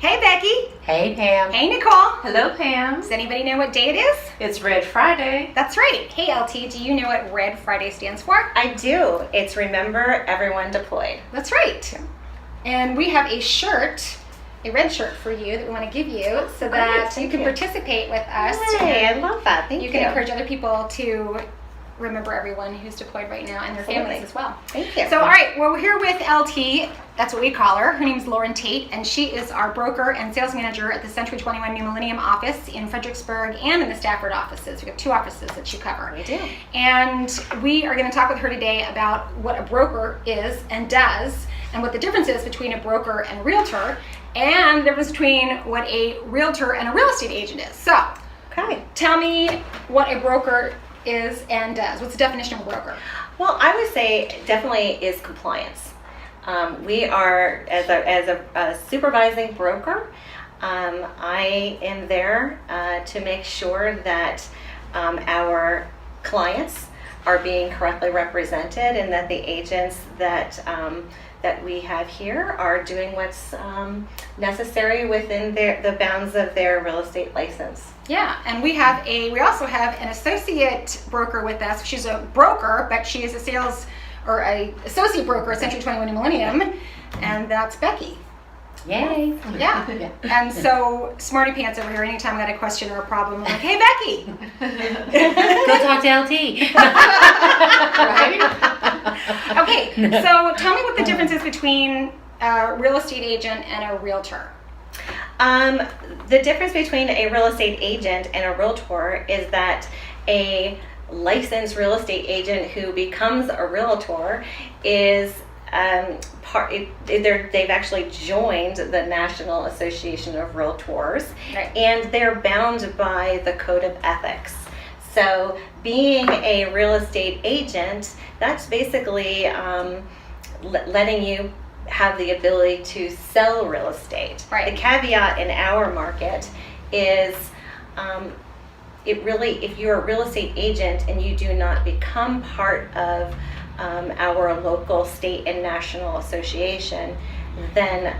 Hey Becky. Hey Pam. Hey Nicole. Hello Pam. Does anybody know what day it is? It's Red Friday. That's right. Hey LT, do you know what Red Friday stands for? I do. It's Remember Everyone Deployed. That's right. And we have a shirt, a red shirt for you that we want to give you so that you can participate with us. Hey, I love that. Thank you. You can encourage other people to remember everyone who's deployed right now and their families as well. Thank you. So, all right, well, we're here with LT. That's what we call her. Her name's Lauren Tate, and she is our broker and sales manager at the Century 21 New Millennium office in Fredericksburg and in the Stafford offices. We have 2 offices that you cover. We do. And we are going to talk with her today about what a broker is and does, and what the difference is between a broker and a realtor, and the difference between what a realtor and a real estate agent is. So, Okay. tell me what a broker is and does. What's the definition of a broker? Well, I would say definitely is compliance. We are, as a supervising broker, I am there to make sure that our clients are being correctly represented and that the agents that we have here are doing what's necessary within the bounds of their real estate license. Yeah, and we also have an associate broker with us. She's a broker, but she is a sales or a associate broker at Century 21 New Millennium, and that's Becky. Yay! Yeah. And so Smarty Pants over here, anytime I got a question or a problem, I'm like, hey Becky! Go talk to LT. Right? Okay, so tell me what the difference is between a real estate agent and a realtor. The difference between a real estate agent and a realtor is that a licensed real estate agent who becomes a realtor is they've actually joined the National Association of Realtors, Right. and they're bound by the Code of Ethics. So being a real estate agent, that's basically letting you have the ability to sell real estate. Right. The caveat in our market is if you're a real estate agent and you do not become part of our local, state, and national association, then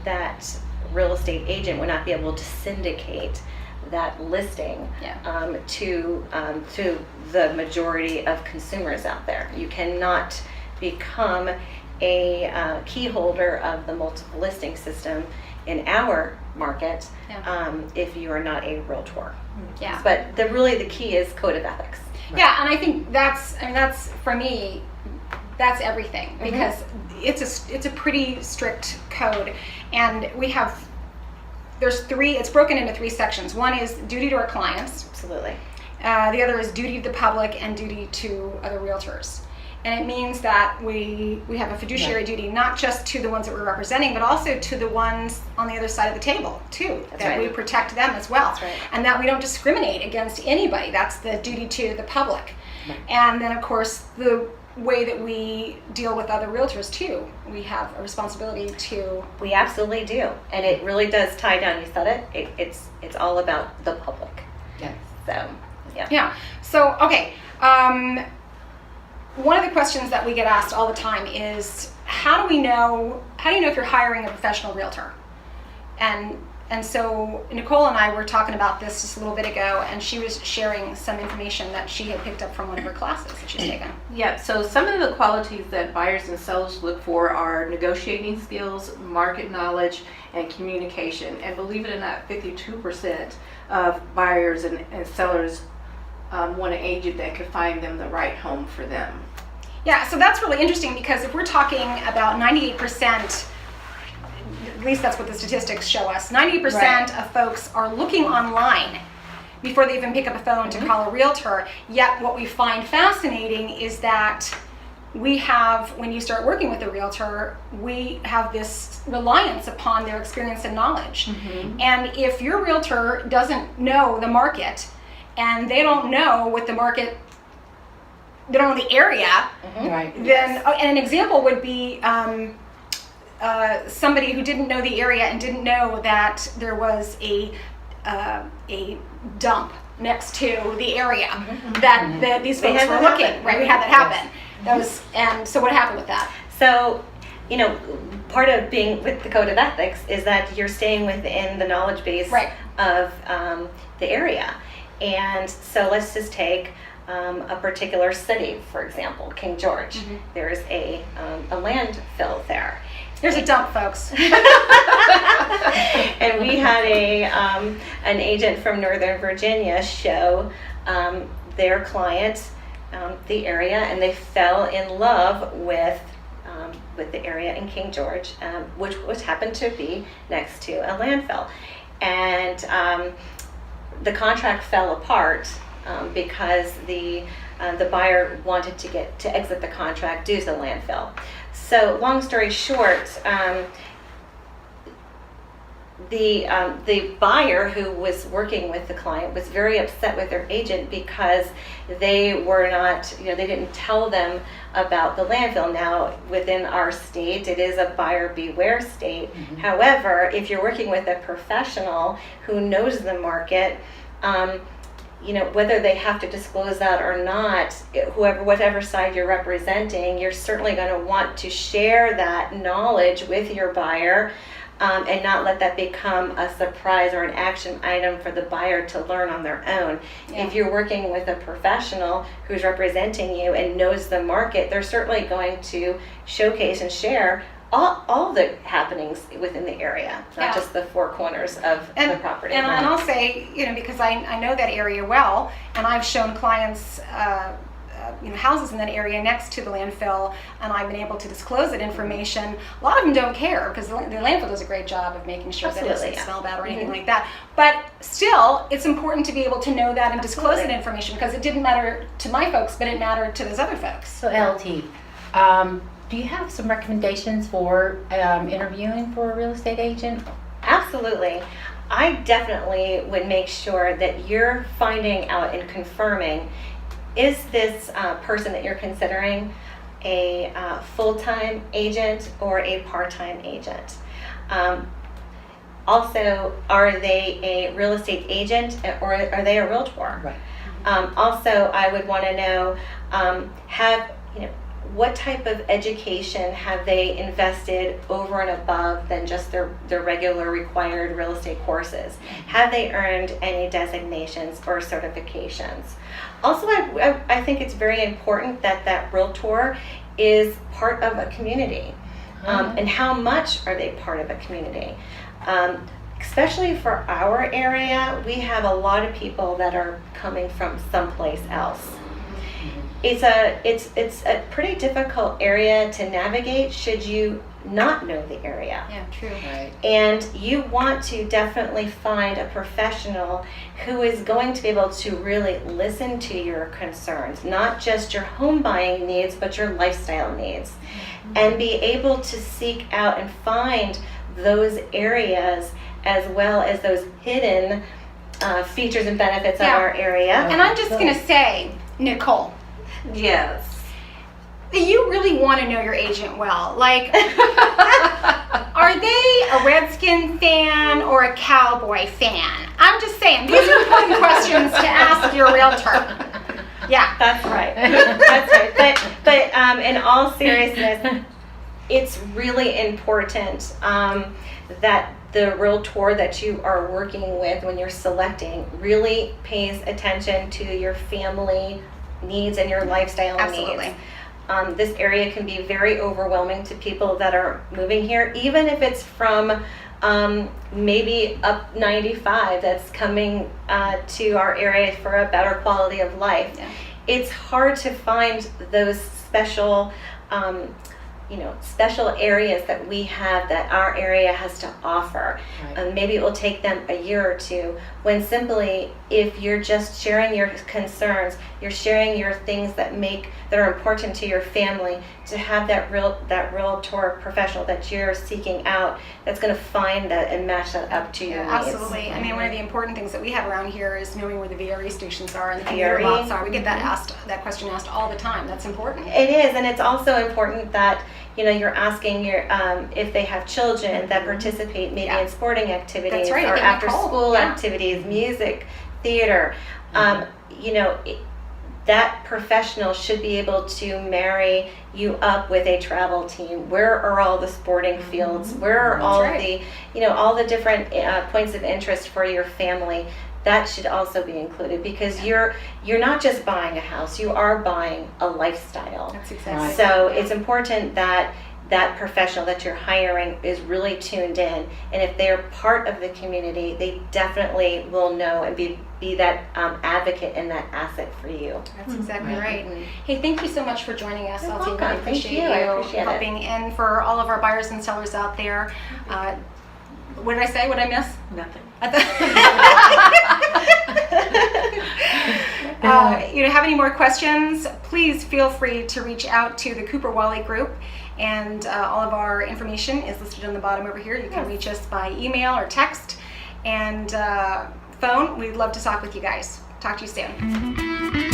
that real estate agent would not be able to syndicate that listing to the majority of consumers out there. You cannot become a key holder of the multiple listing system in our market if you are not a realtor. Yeah. But the key is code of ethics. Yeah, and I think that's for me, that's everything, because it's a pretty strict code, and it's broken into 3 sections. One is duty to our clients. Absolutely. The other is duty to the public and duty to other realtors. And it means that we have a fiduciary duty, not just to the ones that we're representing, but also to the ones on the other side of the table, too. That's that right. we protect them as well. That's right. And that we don't discriminate against anybody. That's the duty to the public. Right. And then, of course, the way that we deal with other realtors, too. We have a responsibility to... We absolutely do. And it really does tie down. You said it. It's all about the public. Yes. So, yeah. Yeah. So, okay. One of the questions that we get asked all the time is, how do you know if you're hiring a professional realtor? And so Nicole and I were talking about this just a little bit ago, and she was sharing some information that she had picked up from one of her classes that she's taken. Yeah, so some of the qualities that buyers and sellers look for are negotiating skills, market knowledge, and communication. And believe it or not, 52% of buyers and sellers want an agent that could find them the right home for them. Yeah, so that's really interesting, because if we're talking about 98%, at least that's what the statistics show us, 90% Right. of folks are looking online before they even pick up a phone to call a realtor. Yet what we find fascinating is that we have, when you start working with a realtor, we have this reliance upon their experience and knowledge. And if your realtor doesn't know the market, and they don't know what the market, they don't know the area, Right. then, and an example would be somebody who didn't know the area and didn't know that there was a dump next to the area that these folks had were that looking. happen. Right, we had that happen. That was, and so what happened with that? So part of being with the code of ethics is that you're staying within the knowledge base Right. of the area. And so let's just take a particular city, for example, King George. Mm-hmm. There's a landfill there. There's a dump, folks. And we had an agent from Northern Virginia show their client the area, and they fell in love with the area in King George, which happened to be next to a landfill. And the contract fell apart because the buyer wanted to exit the contract due to the landfill. So long story short, the buyer who was working with the client was very upset with their agent because they were not, they didn't tell them about the landfill. Now, within our state, it is a buyer beware state. Mm-hmm. However, if you're working with a professional who knows the market, whether they have to disclose that or not, whatever side you're representing, you're certainly going to want to share that knowledge with your buyer. And not let that become a surprise or an action item for the buyer to learn on their own. Yeah. If you're working with a professional who's representing you and knows the market, they're certainly going to showcase and share all the happenings within the area, not just the four corners of the property. And I'll say, because I know that area well, and I've shown clients houses in that area next to the landfill, and I've been able to disclose that information. A lot of them don't care because the landfill does a great job of making sure that it doesn't smell bad or anything like that. But still, it's important to be able to know that and disclose that information, because it didn't matter to my folks, but it mattered to those other folks. So LT, do you have some recommendations for interviewing for a real estate agent? Absolutely. I definitely would make sure that you're finding out and confirming, is this person that you're considering a full-time agent or a part-time agent? Also, are they a real estate agent or are they a realtor? Right. Also, I would want to know, what type of education have they invested over and above than just their regular required real estate courses? Have they earned any designations or certifications? Also, I think it's very important that realtor is part of a community. And how much are they part of a community? Especially for our area, we have a lot of people that are coming from someplace else. It's a pretty difficult area to navigate should you not know the area. Yeah, true. Right. And you want to definitely find a professional who is going to be able to really listen to your concerns, not just your home buying needs, but your lifestyle needs, and be able to seek out and find those areas as well as those hidden features and benefits of our area. And I'm just going to say, Nicole, Yes. you really want to know your agent well. Like, are they a Redskin fan or a Cowboy fan? I'm just saying, these are important questions to ask your realtor. Yeah. That's right. That's right. But in all seriousness, it's really important that the realtor that you are working with when you're selecting really pays attention to your family needs and your lifestyle Absolutely. needs. This area can be very overwhelming to people that are moving here, even if it's from maybe up 95 that's coming to our area for a better quality of life. Yeah. It's hard to find those special special areas that we have that our area has to offer. Right. Maybe it will take them a year or two, when simply if you're just sharing your concerns, you're sharing your things that are important to your family, to have that realtor professional that you're seeking out that's going to find that and match that up to your needs. Absolutely. I mean, one of the important things that we have around here is knowing where the VRE stations are and the VRE. commuter lots are. We get that question asked all the time. That's important. It is, and it's also important that you're asking if they have children that participate maybe in sporting activities That's right, or getting after a call. school Yeah. activities, music, theater. that professional should be able to marry you up with a travel team. Where are all the sporting fields? Where are all right. the, all the different points of interest for your family? That should also be included, because you're not just buying a house, you are buying a lifestyle. That's exactly So right. it's important that that professional that you're hiring is really tuned in, and if they're part of the community, they definitely will know and be that advocate and that asset for you. That's exactly right. Hey, thank you so much for joining us, You're Elsie. welcome. Really Thank appreciate you. I appreciate it. helping. And for all of our buyers and sellers out there, what did I say? What did I miss? Nothing. Have any more questions, please feel free to reach out to the Kuper Wally Group, and all of our information is listed on the bottom over here. You can reach us by email or text and phone. We'd love to talk with you guys. Talk to you soon.